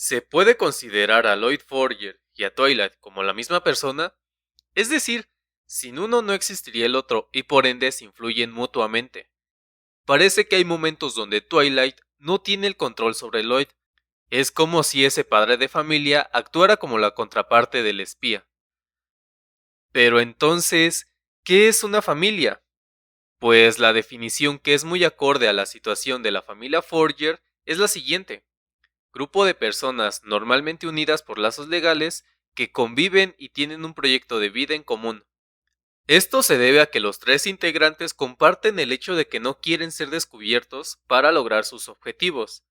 ¿Se puede considerar a Lloyd Forger y a Twilight como la misma persona? Es decir, sin uno no existiría el otro y por ende se influyen mutuamente. Parece que hay momentos donde Twilight no tiene el control sobre Lloyd. Es como si ese padre de familia actuara como la contraparte del espía. Pero entonces, ¿qué es una familia? Pues la definición que es muy acorde a la situación de la familia Forger es la siguiente: grupo de personas normalmente unidas por lazos legales que conviven y tienen un proyecto de vida en común. Esto se debe a que los tres integrantes comparten el hecho de que no quieren ser descubiertos para lograr sus objetivos.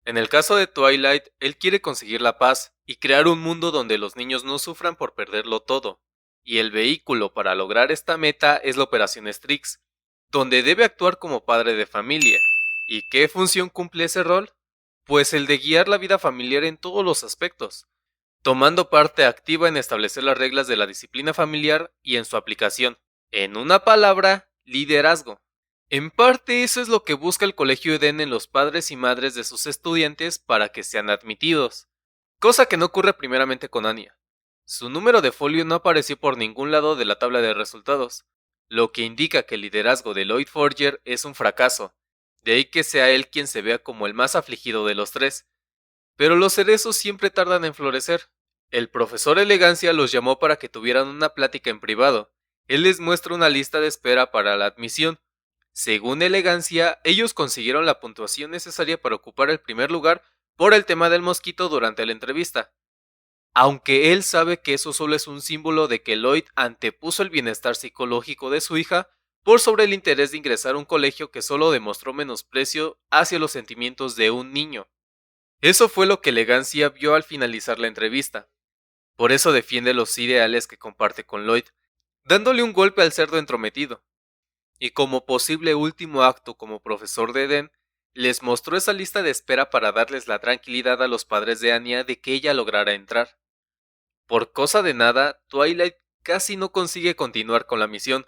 En el caso de Twilight, él quiere conseguir la paz y crear un mundo donde los niños no sufran por perderlo todo, y el vehículo para lograr esta meta es la Operación Strix, donde debe actuar como padre de familia. ¿Y qué función cumple ese rol? Pues el de guiar la vida familiar en todos los aspectos, tomando parte activa en establecer las reglas de la disciplina familiar y en su aplicación. En una palabra, liderazgo. En parte eso es lo que busca el Colegio Eden en los padres y madres de sus estudiantes para que sean admitidos, cosa que no ocurre primeramente con Anya. Su número de folio no apareció por ningún lado de la tabla de resultados, lo que indica que el liderazgo de Lloyd Forger es un fracaso, de ahí que sea él quien se vea como el más afligido de los tres. Pero los cerezos siempre tardan en florecer. El profesor Elegancia los llamó para que tuvieran una plática en privado. Él les muestra una lista de espera para la admisión. Según Elegancia, ellos consiguieron la puntuación necesaria para ocupar el primer lugar por el tema del mosquito durante la entrevista. Aunque él sabe que eso solo es un símbolo de que Lloyd antepuso el bienestar psicológico de su hija por sobre el interés de ingresar a un colegio que solo demostró menosprecio hacia los sentimientos de un niño. Eso fue lo que Elegancia vio al finalizar la entrevista. Por eso defiende los ideales que comparte con Lloyd, dándole un golpe al cerdo entrometido. Y como posible último acto como profesor de Eden, les mostró esa lista de espera para darles la tranquilidad a los padres de Anya de que ella lograra entrar. Por cosa de nada, Twilight casi no consigue continuar con la misión,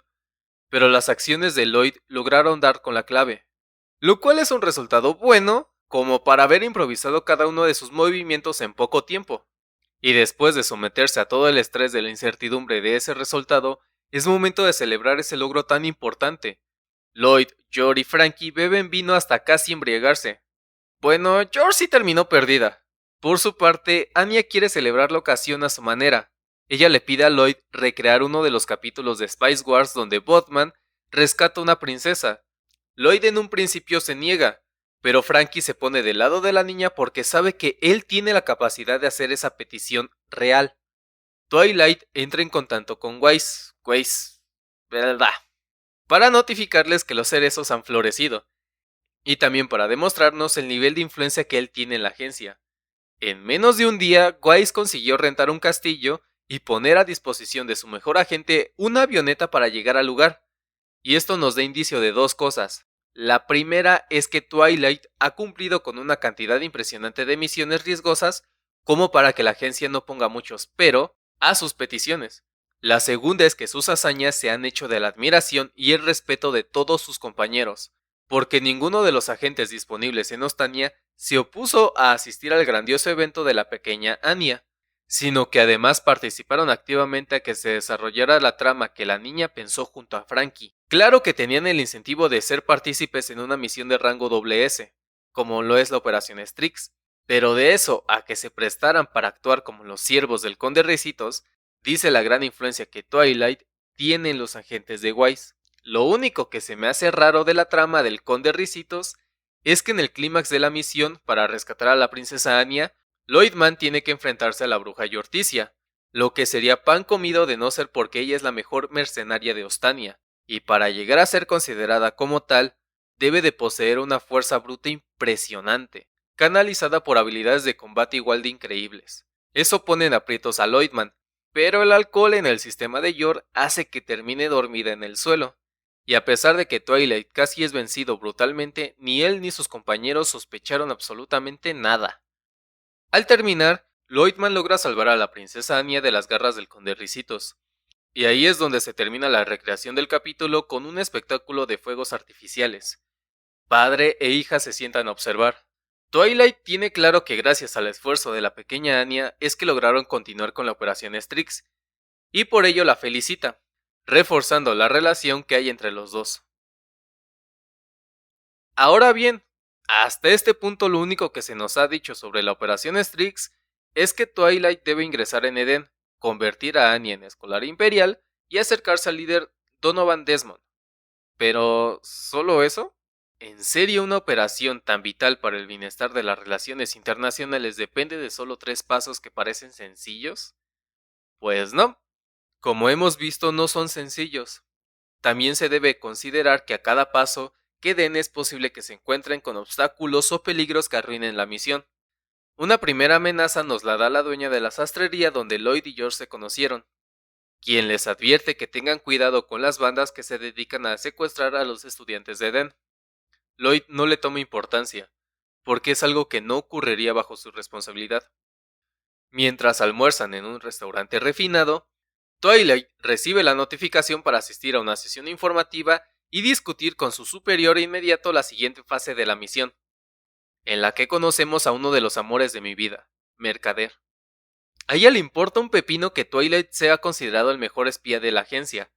pero las acciones de Lloyd lograron dar con la clave, lo cual es un resultado bueno como para haber improvisado cada uno de sus movimientos en poco tiempo. Y después de someterse a todo el estrés de la incertidumbre de ese resultado, es momento de celebrar ese logro tan importante. Lloyd, George y Frankie beben vino hasta casi embriagarse. Bueno, George sí terminó perdida. Por su parte, Anya quiere celebrar la ocasión a su manera. Ella le pide a Lloyd recrear uno de los capítulos de Spice Wars donde Botman rescata a una princesa. Lloyd en un principio se niega, pero Frankie se pone del lado de la niña porque sabe que él tiene la capacidad de hacer esa petición real. Twilight entra en contacto con ¿verdad? Para notificarles que los cerezos han florecido, y también para demostrarnos el nivel de influencia que él tiene en la agencia. En menos de un día, Wise consiguió rentar un castillo y poner a disposición de su mejor agente una avioneta para llegar al lugar. Y esto nos da indicio de dos cosas. La primera es que Twilight ha cumplido con una cantidad impresionante de misiones riesgosas como para que la agencia no ponga muchos pero a sus peticiones. La segunda es que sus hazañas se han hecho de la admiración y el respeto de todos sus compañeros, porque ninguno de los agentes disponibles en Ostania se opuso a asistir al grandioso evento de la pequeña Anya, sino que además participaron activamente a que se desarrollara la trama que la niña pensó junto a Frankie. Claro que tenían el incentivo de ser partícipes en una misión de rango S, como lo es la Operación Strix, pero de eso a que se prestaran para actuar como los siervos del Conde Ricitos, dice la gran influencia que Twilight tiene en los agentes de Wise. Lo único que se me hace raro de la trama del Conde Ricitos es que en el clímax de la misión para rescatar a la princesa Anya, Lloydman tiene que enfrentarse a la bruja Yorticia, lo que sería pan comido de no ser porque ella es la mejor mercenaria de Ostania, y para llegar a ser considerada como tal, debe de poseer una fuerza bruta impresionante, canalizada por habilidades de combate igual de increíbles. Eso pone en aprietos a Lloydman, pero el alcohol en el sistema de Yor hace que termine dormida en el suelo, y a pesar de que Twilight casi es vencido brutalmente, ni él ni sus compañeros sospecharon absolutamente nada. Al terminar, Lloydman logra salvar a la princesa Anya de las garras del Conde Ricitos, y ahí es donde se termina la recreación del capítulo con un espectáculo de fuegos artificiales. Padre e hija se sientan a observar. Twilight tiene claro que gracias al esfuerzo de la pequeña Anya es que lograron continuar con la operación Strix, y por ello la felicita, reforzando la relación que hay entre los dos. Ahora bien, hasta este punto lo único que se nos ha dicho sobre la operación Strix es que Twilight debe ingresar en Eden, convertir a Anya en escolar imperial y acercarse al líder Donovan Desmond. Pero, ¿solo eso? ¿En serio una operación tan vital para el bienestar de las relaciones internacionales depende de solo 3 pasos que parecen sencillos? Pues no, como hemos visto no son sencillos. También se debe considerar que a cada paso que den es posible que se encuentren con obstáculos o peligros que arruinen la misión. Una primera amenaza nos la da la dueña de la sastrería donde Lloyd y George se conocieron, quien les advierte que tengan cuidado con las bandas que se dedican a secuestrar a los estudiantes de Eden. Lloyd no le toma importancia, porque es algo que no ocurriría bajo su responsabilidad. Mientras almuerzan en un restaurante refinado, Twilight recibe la notificación para asistir a una sesión informativa y discutir con su superior inmediato la siguiente fase de la misión, en la que conocemos a uno de los amores de mi vida, Mercader. A ella le importa un pepino que Twilight sea considerado el mejor espía de la agencia.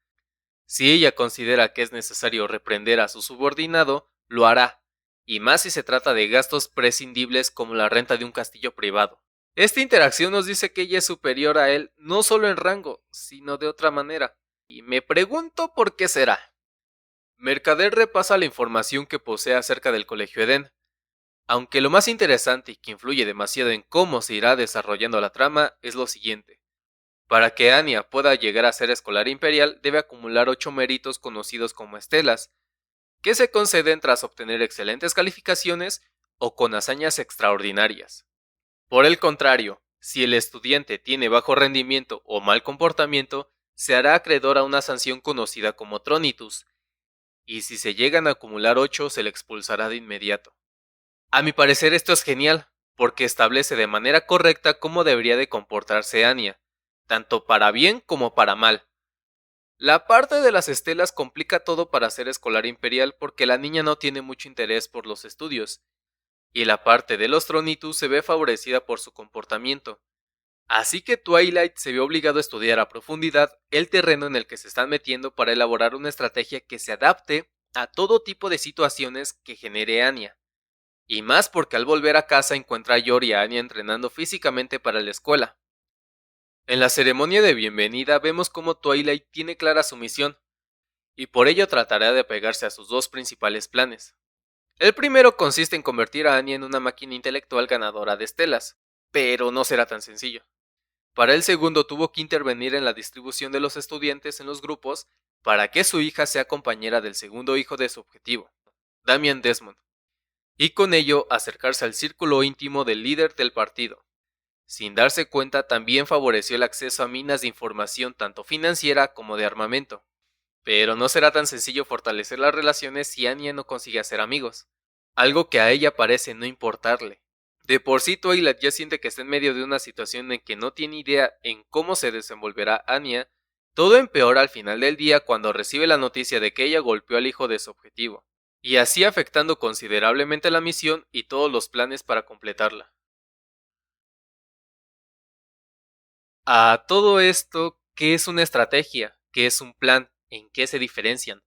Si ella considera que es necesario reprender a su subordinado, lo hará, y más si se trata de gastos prescindibles como la renta de un castillo privado. Esta interacción nos dice que ella es superior a él no solo en rango, sino de otra manera. Y me pregunto por qué será. Mercader repasa la información que posee acerca del Colegio Eden, aunque lo más interesante y que influye demasiado en cómo se irá desarrollando la trama es lo siguiente. Para que Anya pueda llegar a ser escolar imperial debe acumular 8 méritos conocidos como estelas, que se conceden tras obtener excelentes calificaciones o con hazañas extraordinarias. Por el contrario, si el estudiante tiene bajo rendimiento o mal comportamiento, se hará acreedor a una sanción conocida como Tronitus, y si se llegan a acumular 8 se le expulsará de inmediato. A mi parecer esto es genial, porque establece de manera correcta cómo debería de comportarse Anya, tanto para bien como para mal. La parte de las estelas complica todo para ser escolar imperial porque la niña no tiene mucho interés por los estudios, y la parte de los Tronitus se ve favorecida por su comportamiento. Así que Twilight se ve obligado a estudiar a profundidad el terreno en el que se están metiendo para elaborar una estrategia que se adapte a todo tipo de situaciones que genere Anya. Y más porque al volver a casa encuentra a Yor y a Anya entrenando físicamente para la escuela. En la ceremonia de bienvenida vemos cómo Twilight tiene clara su misión, y por ello tratará de apegarse a sus dos principales planes. El primero consiste en convertir a Anya en una máquina intelectual ganadora de estelas, pero no será tan sencillo. Para el segundo tuvo que intervenir en la distribución de los estudiantes en los grupos para que su hija sea compañera del segundo hijo de su objetivo, Damian Desmond, y con ello acercarse al círculo íntimo del líder del partido. Sin darse cuenta, también favoreció el acceso a minas de información tanto financiera como de armamento. Pero no será tan sencillo fortalecer las relaciones si Anya no consigue hacer amigos, algo que a ella parece no importarle. De por sí Twilight ya siente que está en medio de una situación en que no tiene idea en cómo se desenvolverá Anya. Todo empeora al final del día cuando recibe la noticia de que ella golpeó al hijo de su objetivo, y así afectando considerablemente la misión y todos los planes para completarla. A todo esto, ¿qué es una estrategia? ¿Qué es un plan? ¿En qué se diferencian?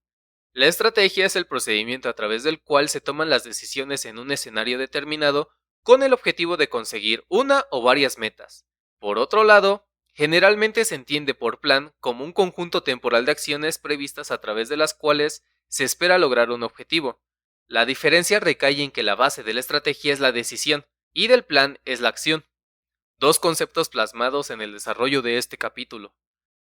La estrategia es el procedimiento a través del cual se toman las decisiones en un escenario determinado con el objetivo de conseguir una o varias metas. Por otro lado, generalmente se entiende por plan como un conjunto temporal de acciones previstas a través de las cuales se espera lograr un objetivo. La diferencia recae en que la base de la estrategia es la decisión y del plan es la acción. Dos conceptos plasmados en el desarrollo de este capítulo.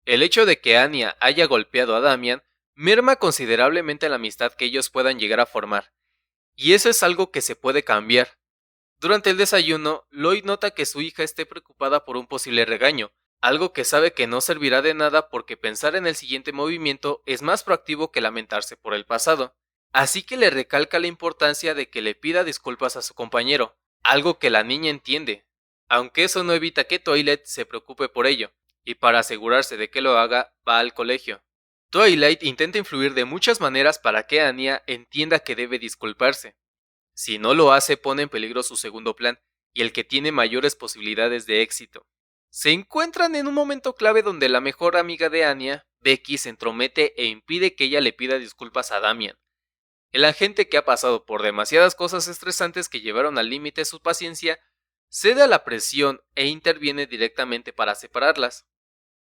El hecho de que Anya haya golpeado a Damian merma considerablemente la amistad que ellos puedan llegar a formar, y eso es algo que se puede cambiar. Durante el desayuno, Lloyd nota que su hija esté preocupada por un posible regaño, algo que sabe que no servirá de nada porque pensar en el siguiente movimiento es más proactivo que lamentarse por el pasado. Así que le recalca la importancia de que le pida disculpas a su compañero, algo que la niña entiende, aunque eso no evita que Twilight se preocupe por ello, y para asegurarse de que lo haga, va al colegio. Twilight intenta influir de muchas maneras para que Anya entienda que debe disculparse. Si no lo hace, pone en peligro su segundo plan y el que tiene mayores posibilidades de éxito. Se encuentran en un momento clave donde la mejor amiga de Anya, Becky, se entromete e impide que ella le pida disculpas a Damian. El agente, que ha pasado por demasiadas cosas estresantes que llevaron al límite su paciencia, cede a la presión e interviene directamente para separarlas.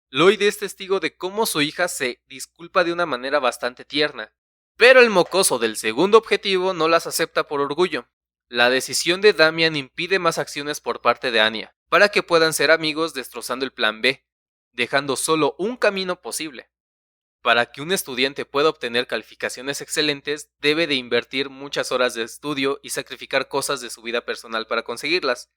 Lloyd es testigo de cómo su hija se disculpa de una manera bastante tierna, pero el mocoso del segundo objetivo no las acepta por orgullo. La decisión de Damian impide más acciones por parte de Anya, para que puedan ser amigos, destrozando el plan B, dejando solo un camino posible. Para que un estudiante pueda obtener calificaciones excelentes, debe de invertir muchas horas de estudio y sacrificar cosas de su vida personal para conseguirlas.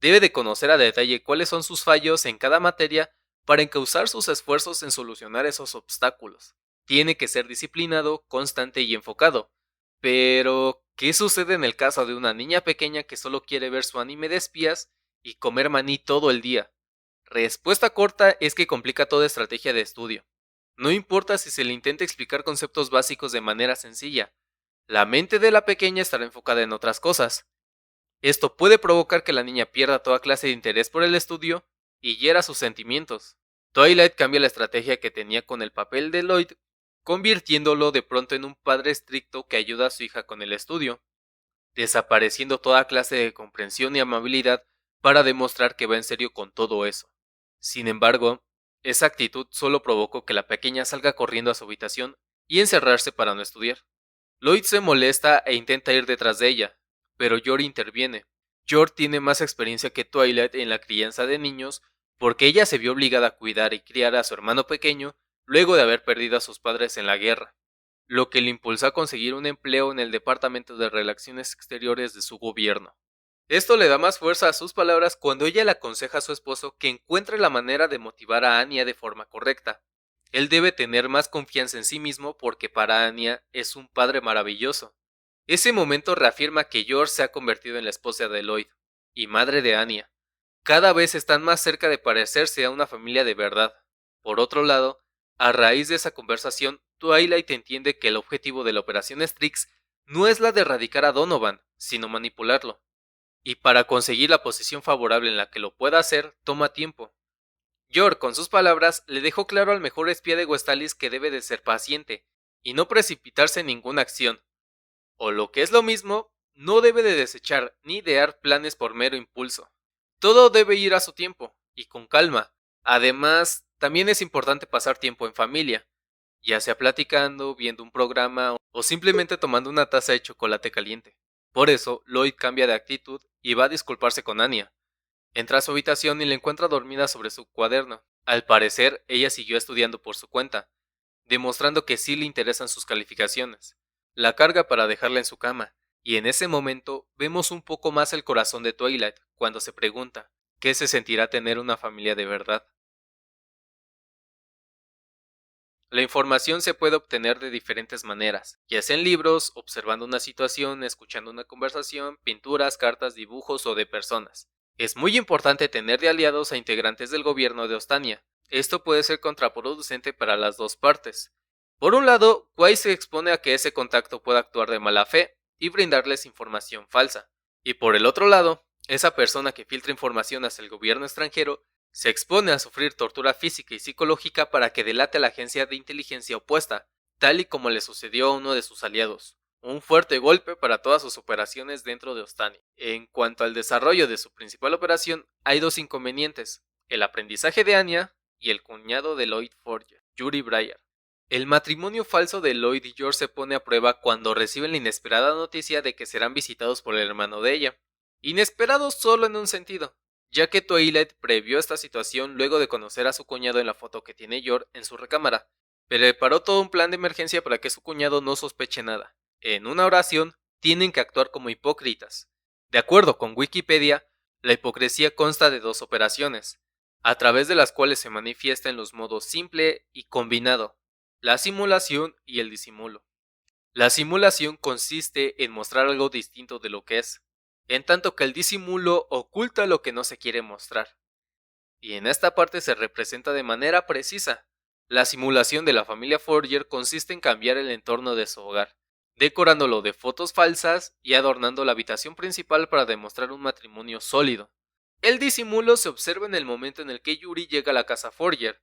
Debe de conocer a detalle cuáles son sus fallos en cada materia para encauzar sus esfuerzos en solucionar esos obstáculos. Tiene que ser disciplinado, constante y enfocado. Pero, ¿qué sucede en el caso de una niña pequeña que solo quiere ver su anime de espías y comer maní todo el día? Respuesta corta es que complica toda estrategia de estudio. No importa si se le intenta explicar conceptos básicos de manera sencilla, la mente de la pequeña estará enfocada en otras cosas. Esto puede provocar que la niña pierda toda clase de interés por el estudio y hiera sus sentimientos. Twilight cambia la estrategia que tenía con el papel de Lloyd, convirtiéndolo de pronto en un padre estricto que ayuda a su hija con el estudio, desapareciendo toda clase de comprensión y amabilidad para demostrar que va en serio con todo eso. Sin embargo, esa actitud solo provocó que la pequeña salga corriendo a su habitación y encerrarse para no estudiar. Lloyd se molesta e intenta ir detrás de ella, pero Yor interviene. Yor tiene más experiencia que Twilight en la crianza de niños porque ella se vio obligada a cuidar y criar a su hermano pequeño luego de haber perdido a sus padres en la guerra, lo que le impulsó a conseguir un empleo en el Departamento de Relaciones Exteriores de su gobierno. Esto le da más fuerza a sus palabras cuando ella le aconseja a su esposo que encuentre la manera de motivar a Anya de forma correcta. Él debe tener más confianza en sí mismo porque para Anya es un padre maravilloso. Ese momento reafirma que George se ha convertido en la esposa de Lloyd y madre de Anya. Cada vez están más cerca de parecerse a una familia de verdad. Por otro lado, a raíz de esa conversación, Twilight entiende que el objetivo de la Operación Strix no es la de erradicar a Donovan, sino manipularlo. Y para conseguir la posición favorable en la que lo pueda hacer, toma tiempo. Yor, con sus palabras, le dejó claro al mejor espía de Westalis que debe de ser paciente, y no precipitarse en ninguna acción. O lo que es lo mismo, no debe de desechar ni idear planes por mero impulso. Todo debe ir a su tiempo, y con calma. Además, también es importante pasar tiempo en familia, ya sea platicando, viendo un programa o simplemente tomando una taza de chocolate caliente. Por eso, Lloyd cambia de actitud y va a disculparse con Anya. Entra a su habitación y la encuentra dormida sobre su cuaderno. Al parecer, ella siguió estudiando por su cuenta, demostrando que sí le interesan sus calificaciones. La carga para dejarla en su cama, y en ese momento vemos un poco más el corazón de Twilight cuando se pregunta, ¿qué se sentirá tener una familia de verdad? La información se puede obtener de diferentes maneras, ya sea en libros, observando una situación, escuchando una conversación, pinturas, cartas, dibujos o de personas. Es muy importante tener de aliados a integrantes del gobierno de Ostania. Esto puede ser contraproducente para las dos partes. Por un lado, Quai se expone a que ese contacto pueda actuar de mala fe y brindarles información falsa. Y por el otro lado, esa persona que filtra información hacia el gobierno extranjero se expone a sufrir tortura física y psicológica para que delate a la agencia de inteligencia opuesta, tal y como le sucedió a uno de sus aliados. Un fuerte golpe para todas sus operaciones dentro de Ostani. En cuanto al desarrollo de su principal operación, hay dos inconvenientes: el aprendizaje de Anya y el cuñado de Lloyd Forger, Yuri Breyer. El matrimonio falso de Lloyd y George se pone a prueba cuando reciben la inesperada noticia de que serán visitados por el hermano de ella. Inesperados solo en un sentido, ya que Twilight previó esta situación luego de conocer a su cuñado en la foto que tiene George en su recámara. Preparó todo un plan de emergencia para que su cuñado no sospeche nada. En una oración, tienen que actuar como hipócritas. De acuerdo con Wikipedia, la hipocresía consta de dos operaciones, a través de las cuales se manifiesta en los modos simple y combinado: la simulación y el disimulo. La simulación consiste en mostrar algo distinto de lo que es, en tanto que el disimulo oculta lo que no se quiere mostrar. Y en esta parte se representa de manera precisa. La simulación de la familia Forger consiste en cambiar el entorno de su hogar, decorándolo de fotos falsas y adornando la habitación principal para demostrar un matrimonio sólido. El disimulo se observa en el momento en el que Yuri llega a la casa Forger.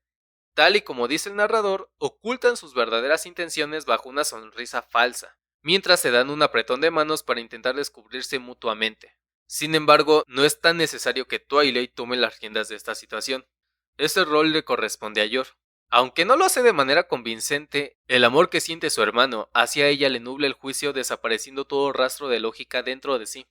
Tal y como dice el narrador, ocultan sus verdaderas intenciones bajo una sonrisa falsa, mientras se dan un apretón de manos para intentar descubrirse mutuamente. Sin embargo, no es tan necesario que Twilight tome las riendas de esta situación. Ese rol le corresponde a Yor. Aunque no lo hace de manera convincente, el amor que siente su hermano hacia ella le nubla el juicio, desapareciendo todo rastro de lógica dentro de sí.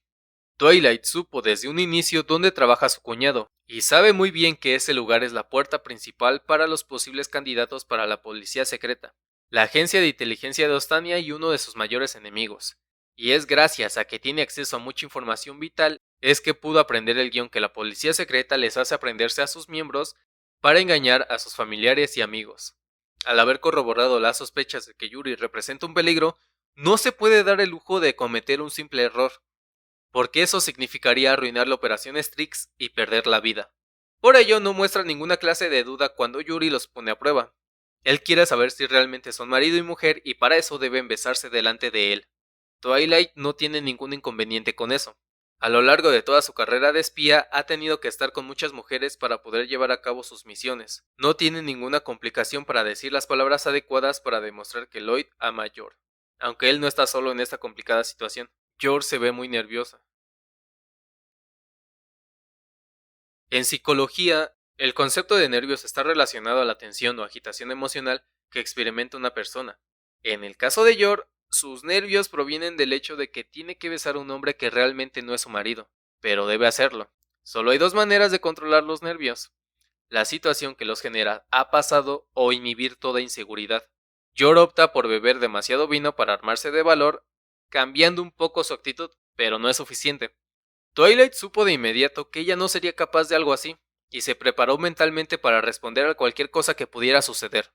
Twilight supo desde un inicio dónde trabaja su cuñado, y sabe muy bien que ese lugar es la puerta principal para los posibles candidatos para la policía secreta, la agencia de inteligencia de Ostania y uno de sus mayores enemigos. Y es gracias a que tiene acceso a mucha información vital, es que pudo aprender el guión que la policía secreta les hace aprenderse a sus miembros para engañar a sus familiares y amigos. Al haber corroborado las sospechas de que Yuri representa un peligro, no se puede dar el lujo de cometer un simple error, porque eso significaría arruinar la operación Strix y perder la vida. Por ello no muestra ninguna clase de duda cuando Yuri los pone a prueba. Él quiere saber si realmente son marido y mujer y para eso deben besarse delante de él. Twilight no tiene ningún inconveniente con eso. A lo largo de toda su carrera de espía ha tenido que estar con muchas mujeres para poder llevar a cabo sus misiones. No tiene ninguna complicación para decir las palabras adecuadas para demostrar que Lloyd ama a Yor. Aunque él no está solo en esta complicada situación. Yor se ve muy nerviosa. En psicología, el concepto de nervios está relacionado a la tensión o agitación emocional que experimenta una persona. En el caso de Yor, sus nervios provienen del hecho de que tiene que besar a un hombre que realmente no es su marido, pero debe hacerlo. Solo hay dos maneras de controlar los nervios: la situación que los genera ha pasado o inhibir toda inseguridad. Yor opta por beber demasiado vino para armarse de valor, cambiando un poco su actitud, pero no es suficiente. Twilight supo de inmediato que ella no sería capaz de algo así, y se preparó mentalmente para responder a cualquier cosa que pudiera suceder.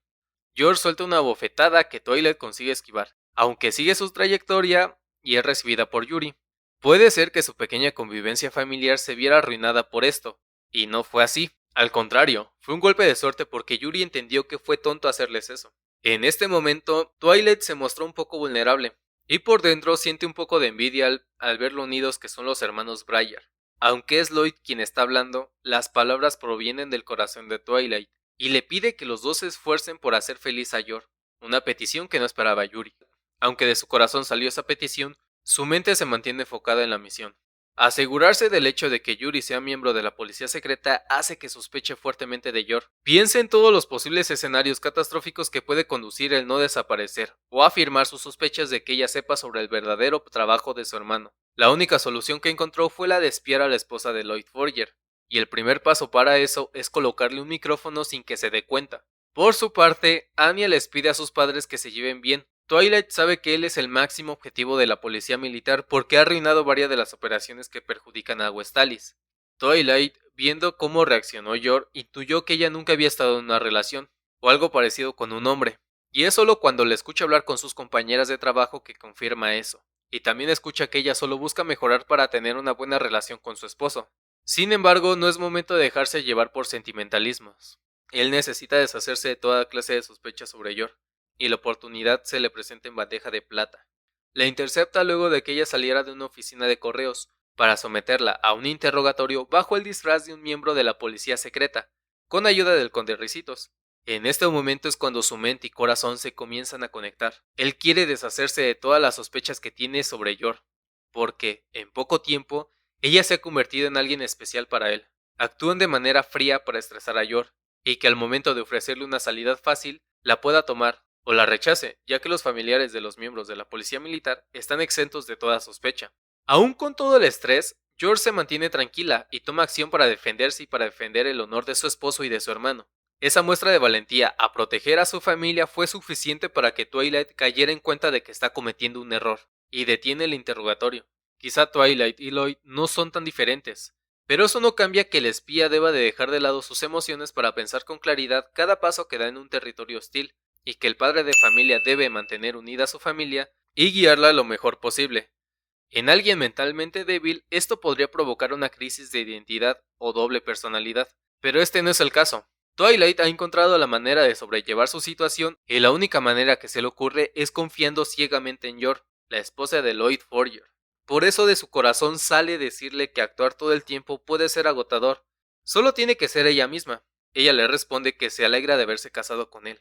George suelta una bofetada que Twilight consigue esquivar, aunque sigue su trayectoria y es recibida por Yuri. Puede ser que su pequeña convivencia familiar se viera arruinada por esto, y no fue así. Al contrario, fue un golpe de suerte porque Yuri entendió que fue tonto hacerles eso. En este momento, Twilight se mostró un poco vulnerable, y por dentro siente un poco de envidia al ver lo unidos que son los hermanos Briar. Aunque es Lloyd quien está hablando, las palabras provienen del corazón de Twilight, y le pide que los dos se esfuercen por hacer feliz a Yor, una petición que no esperaba Yuri. Aunque de su corazón salió esa petición, su mente se mantiene enfocada en la misión. Asegurarse del hecho de que Yuri sea miembro de la policía secreta hace que sospeche fuertemente de Yor. Piensa en todos los posibles escenarios catastróficos que puede conducir el no desaparecer, o afirmar sus sospechas de que ella sepa sobre el verdadero trabajo de su hermano. La única solución que encontró fue la de espiar a la esposa de Lloyd Forger, y el primer paso para eso es colocarle un micrófono sin que se dé cuenta. Por su parte, Anya les pide a sus padres que se lleven bien. Twilight sabe que él es el máximo objetivo de la policía militar porque ha arruinado varias de las operaciones que perjudican a Westalis. Twilight, viendo cómo reaccionó Yor, intuyó que ella nunca había estado en una relación, o algo parecido con un hombre, y es solo cuando le escucha hablar con sus compañeras de trabajo que confirma eso, y también escucha que ella solo busca mejorar para tener una buena relación con su esposo. Sin embargo, no es momento de dejarse llevar por sentimentalismos. Él necesita deshacerse de toda clase de sospechas sobre Yor, y la oportunidad se le presenta en bandeja de plata. La intercepta luego de que ella saliera de una oficina de correos para someterla a un interrogatorio bajo el disfraz de un miembro de la policía secreta, con ayuda del conde Ricitos. En este momento es cuando su mente y corazón se comienzan a conectar. Él quiere deshacerse de todas las sospechas que tiene sobre Yor, porque, en poco tiempo, ella se ha convertido en alguien especial para él. Actúan de manera fría para estresar a Yor, y que al momento de ofrecerle una salida fácil, la pueda tomar, o la rechace, ya que los familiares de los miembros de la policía militar están exentos de toda sospecha. Aún con todo el estrés, George se mantiene tranquila y toma acción para defenderse y para defender el honor de su esposo y de su hermano. Esa muestra de valentía a proteger a su familia fue suficiente para que Twilight cayera en cuenta de que está cometiendo un error, y detiene el interrogatorio. Quizá Twilight y Lloyd no son tan diferentes, pero eso no cambia que el espía deba de dejar de lado sus emociones para pensar con claridad cada paso que da en un territorio hostil, y que el padre de familia debe mantener unida a su familia y guiarla lo mejor posible. En alguien mentalmente débil, esto podría provocar una crisis de identidad o doble personalidad, pero este no es el caso. Twilight ha encontrado la manera de sobrellevar su situación y la única manera que se le ocurre es confiando ciegamente en Yor. la esposa de Lloyd Forger. Por eso de su corazón sale decirle que actuar todo el tiempo puede ser agotador. Solo tiene que ser ella misma. Ella le responde que se alegra de haberse casado con él.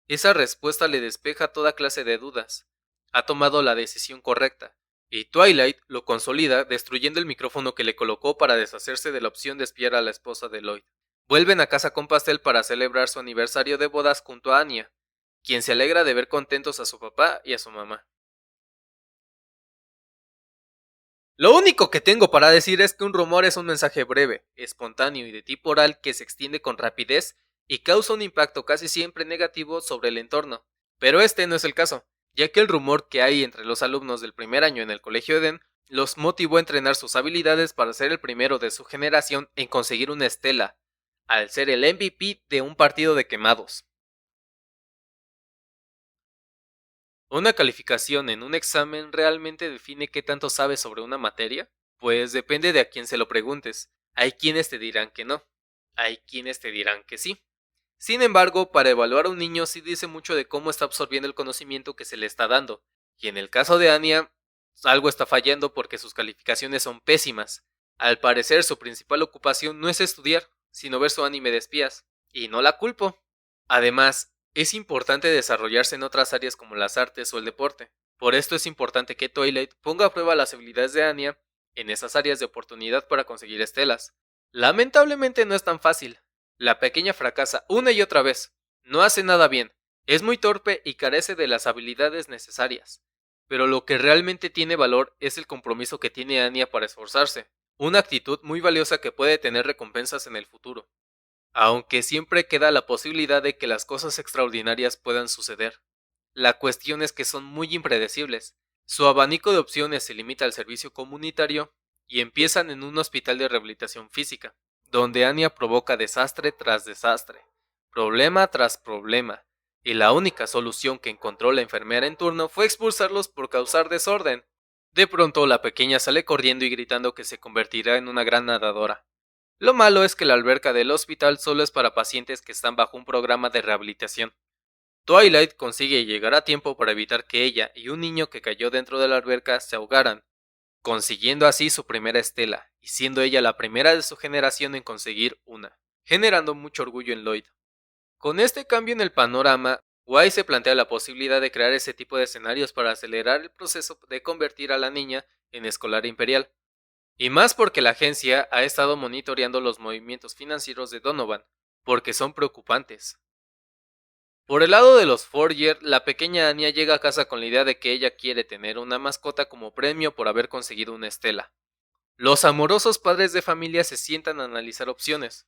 Esa respuesta le despeja toda clase de dudas. Ha tomado la decisión correcta, y Twilight lo consolida destruyendo el micrófono que le colocó para deshacerse de la opción de espiar a la esposa de Lloyd. Vuelven a casa con pastel para celebrar su aniversario de bodas junto a Anya, quien se alegra de ver contentos a su papá y a su mamá. Lo único que tengo para decir es que un rumor es un mensaje breve, espontáneo y de tipo oral que se extiende con rapidez y causa un impacto casi siempre negativo sobre el entorno. Pero este no es el caso, ya que el rumor que hay entre los alumnos del primer año en el Colegio Eden los motivó a entrenar sus habilidades para ser el primero de su generación en conseguir una estela, al ser el MVP de un partido de quemados. ¿Una calificación en un examen realmente define qué tanto sabes sobre una materia? Pues depende de a quién se lo preguntes. Hay quienes te dirán que no, hay quienes te dirán que sí. Sin embargo, para evaluar a un niño sí dice mucho de cómo está absorbiendo el conocimiento que se le está dando. Y en el caso de Anya, algo está fallando porque sus calificaciones son pésimas. Al parecer, su principal ocupación no es estudiar, sino ver su anime de espías. Y no la culpo. Además, es importante desarrollarse en otras áreas como las artes o el deporte. Por esto es importante que Twilight ponga a prueba las habilidades de Anya en esas áreas de oportunidad para conseguir estelas. Lamentablemente no es tan fácil. La pequeña fracasa una y otra vez. No hace nada bien. Es muy torpe y carece de las habilidades necesarias. Pero lo que realmente tiene valor es el compromiso que tiene Anya para esforzarse. Una actitud muy valiosa que puede tener recompensas en el futuro. Aunque siempre queda la posibilidad de que las cosas extraordinarias puedan suceder. La cuestión es que son muy impredecibles. Su abanico de opciones se limita al servicio comunitario y empiezan en un hospital de rehabilitación física, donde Anya provoca desastre tras desastre, problema tras problema, y la única solución que encontró la enfermera en turno fue expulsarlos por causar desorden. De pronto la pequeña sale corriendo y gritando que se convertirá en una gran nadadora. Lo malo es que la alberca del hospital solo es para pacientes que están bajo un programa de rehabilitación. Twilight consigue llegar a tiempo para evitar que ella y un niño que cayó dentro de la alberca se ahogaran, consiguiendo así su primera estela, y siendo ella la primera de su generación en conseguir una, generando mucho orgullo en Lloyd. Con este cambio en el panorama, Wise se plantea la posibilidad de crear ese tipo de escenarios para acelerar el proceso de convertir a la niña en escolar imperial. Y más porque la agencia ha estado monitoreando los movimientos financieros de Donovan, porque son preocupantes. Por el lado de los Forger, la pequeña Anya llega a casa con la idea de que ella quiere tener una mascota como premio por haber conseguido una estela. Los amorosos padres de familia se sientan a analizar opciones.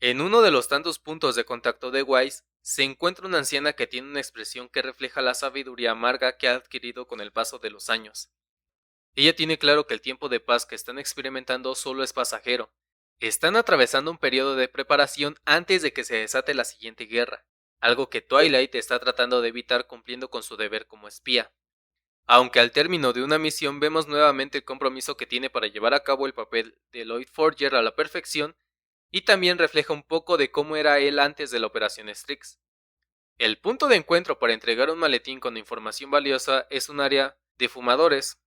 En uno de los tantos puntos de contacto de Wise, se encuentra una anciana que tiene una expresión que refleja la sabiduría amarga que ha adquirido con el paso de los años. Ella tiene claro que el tiempo de paz que están experimentando solo es pasajero. Están atravesando un periodo de preparación antes de que se desate la siguiente guerra, algo que Twilight está tratando de evitar cumpliendo con su deber como espía. Aunque al término de una misión vemos nuevamente el compromiso que tiene para llevar a cabo el papel de Lloyd Forger a la perfección, y también refleja un poco de cómo era él antes de la Operación Strix. El punto de encuentro para entregar un maletín con información valiosa es un área de fumadores.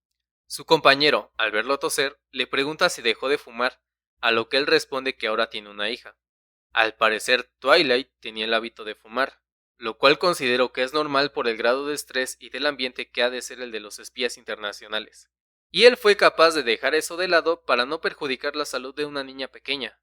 Su compañero, al verlo toser, le pregunta si dejó de fumar, a lo que él responde que ahora tiene una hija. Al parecer, Twilight tenía el hábito de fumar, lo cual considero que es normal por el grado de estrés y del ambiente que ha de ser el de los espías internacionales. Y él fue capaz de dejar eso de lado para no perjudicar la salud de una niña pequeña.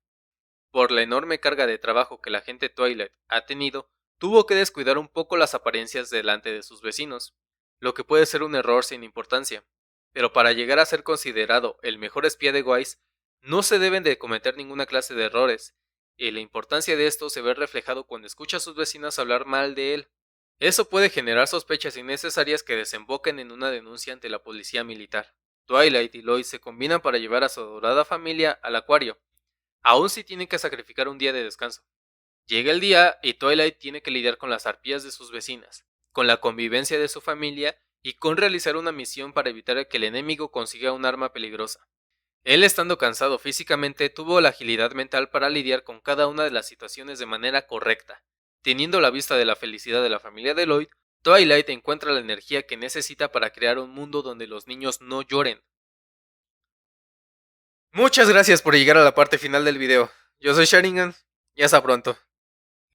Por la enorme carga de trabajo que la gente Twilight ha tenido, tuvo que descuidar un poco las apariencias delante de sus vecinos, lo que puede ser un error sin importancia. Pero para llegar a ser considerado el mejor espía de Wise, no se deben de cometer ninguna clase de errores, y la importancia de esto se ve reflejado cuando escucha a sus vecinos hablar mal de él. Eso puede generar sospechas innecesarias que desemboquen en una denuncia ante la policía militar. Twilight y Lloyd se combinan para llevar a su adorada familia al acuario, aun si tienen que sacrificar un día de descanso. Llega el día y Twilight tiene que lidiar con las arpías de sus vecinas, con la convivencia de su familia y con realizar una misión para evitar que el enemigo consiga un arma peligrosa. Él, estando cansado físicamente, tuvo la agilidad mental para lidiar con cada una de las situaciones de manera correcta, teniendo la vista de la felicidad de la familia de Lloyd Twilight encuentra la energía que necesita para crear un mundo donde los niños no lloren. Muchas gracias por llegar a la parte final del video. Yo soy Sharingan y hasta pronto.